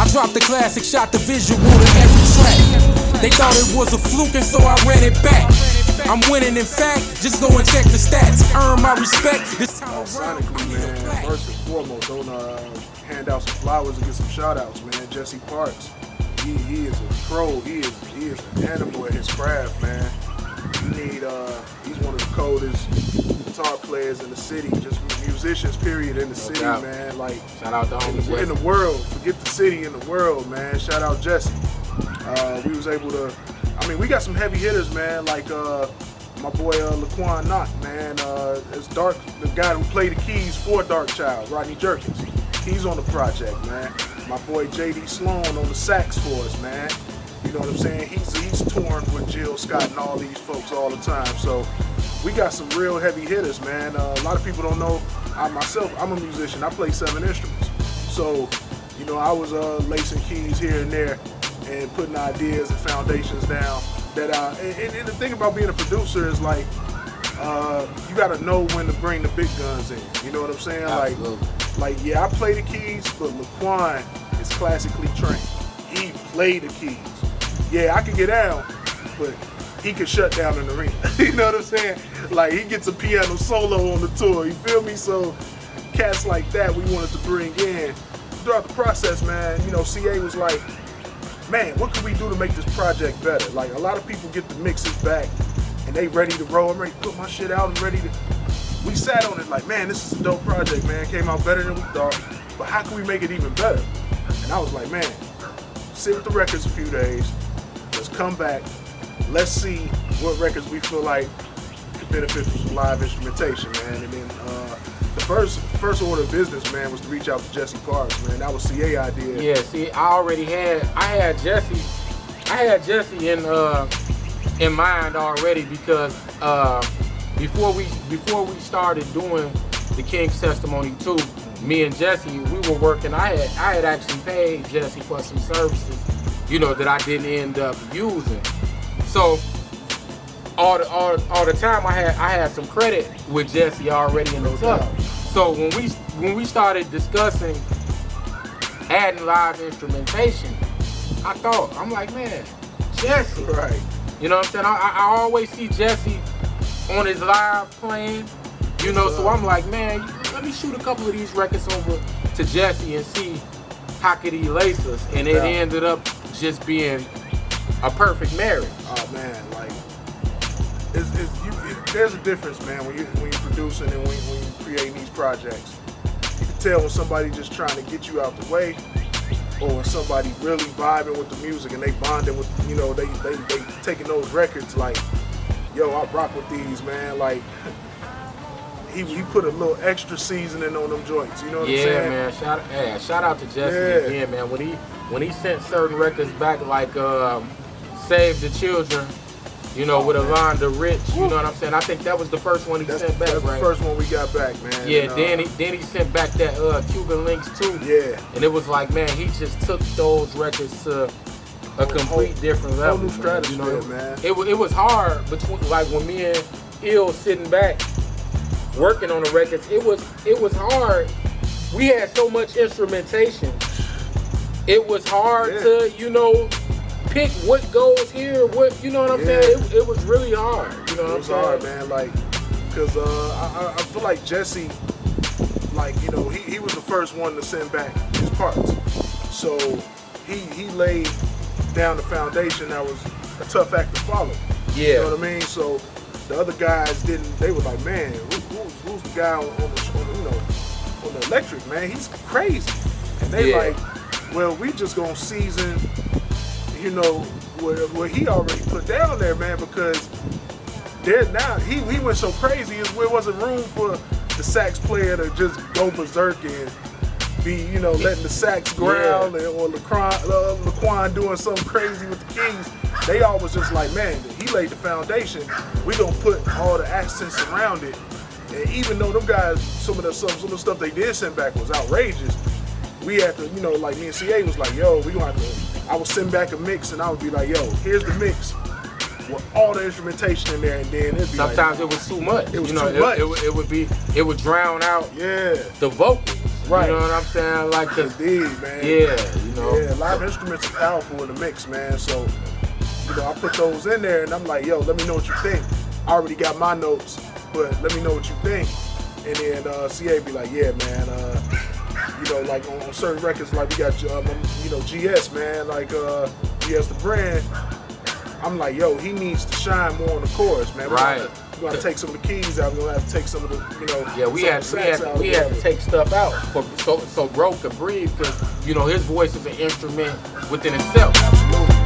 dropped the classic, shot the visual to every track. They thought it was a fluke and so I ran it back. I'm winning, in fact, just go and check the stats. Earn my respect. This time sonically, man, first and foremost, don't hand out some flowers and get some shout outs, man. Jesse Parks, he is a pro. He is an animal at his craft, man. He's one of the coldest guitar players in the city, just musicians, period, in the city, man. Like, shout out to homie in the world, forget the city, in the world, man. Shout out Jesse. We was able to, I mean, we got some heavy hitters, man, like my boy Laquan Knott, man. It's Dark, the guy who played the keys for Dark Child, Rodney Jerkins. He's on the project, man. My boy J.D. Sloan on the sax for us, man. You know what I'm saying? He's touring with Jill Scott and all these folks all the time. So we got some real heavy hitters, man. A lot of people don't know. I'm a musician. I play 7 instruments. So, you know, I was lacing keys here and there and putting ideas and foundations down. That and the thing about being a producer is like you got to know when to bring the big guns in. You know what I'm saying? Absolutely. Like yeah, I play the keys, but Laquan is classically trained. He played the keys. Yeah, I can get down, but he can shut down an arena. You know what I'm saying? Like he gets a piano solo on the tour. You feel me? So cats like that we wanted to bring in throughout the process, man. You know, CA was like, man, what can we do to make this project better? Like a lot of people get the mixes back and they ready to roll. I'm ready to put my shit out and ready to. We sat on it like, man, this is a dope project, man. Came out better than we thought, but how can we make it even better? And I was like, man, sit with the records a few days. Let's come back. Let's see what records we feel like could benefit from some live instrumentation, man. And then the first order of business, man, was to reach out to Jesse Parks, man. That was CA idea. Yeah, see, I had Jesse in mind already because before we started doing the King's Testimony 2, me and Jesse, we were working. I had actually paid Jesse for some services, you know, that I didn't end up using. So all the time I had some credit with Jesse already in the tuck. So when we started discussing adding live instrumentation, I'm like, man, Jesse. Right. You know what I'm saying? I always see Jesse on his live playing, you know, so I'm like, man, let me shoot a couple of these records over to Jesse and see how could he lace us. And it ended up just being a perfect marriage. Oh man, like there's a difference, man, when you're producing and when you're creating these projects. You can tell when somebody just trying to get you out the way, or when somebody really vibing with the music and they bonding with, you know, they taking those records like, yo, I rock with these, man. Like he put a little extra seasoning on them joints. You know what I'm saying? Yeah, man. Shout out to Jesse again, man. When he sent certain records back, like Save the Children, you know, with Alonda Rich, you know what I'm saying? I think that was the first one he sent back, That's right? the first one we got back, man. Yeah, then he sent back that Cuban Links too. Yeah. And it was like, man, he just took those records to a complete different level. Whole new stratosphere, you know, man. It was hard between, like, when me and Ill sitting back working on the records, it was hard. We had so much instrumentation. It was hard to, you know, pick what goes here, what, you know what I'm saying? It was really hard. You know what I'm saying? It was hard, man. Like, because I feel like Jesse, like, you know, he was the first one to send back his parts. So he laid down the foundation that was a tough act to follow. Yeah. You know what I mean? So the other guys didn't, they were like, man, who's the guy on the electric, man? He's crazy. And they like, well, we just gonna season, you know, what he already put down there, man, because there now, he went so crazy, there wasn't room for the sax player to just go berserk and be, you know, letting the sax growl or Laquan doing something crazy with the keys. They all was just like, man, he laid the foundation. We gonna put all the accents around it. And even though them guys, some of the stuff they did send back was outrageous, we had to, you know, like me and CA was like, yo, we gonna have to, I would send back a mix and I would be like, yo, here's the mix with all the instrumentation in there, and then it'd be sometimes it was too much. It was too much. It would drown out the vocals. Right. You know what I'm saying? Like, Indeed, man. yeah, you know. Yeah, live instruments are powerful in the mix, man. So, you know, I put those in there and I'm like, yo, let me know what you think. I already got my notes, but let me know what you think. And then CA be like, yeah, man, you know, like on certain records, like we got, you know, GS, man, like GS the brand. I'm like, yo, he needs to shine more on the chorus, man. Right. We're gonna take some of the keys out. We're gonna have to take some of the, you know, Yeah, we had to take stuff out so Bro could breathe, because, you know, his voice is an instrument within itself. Absolutely.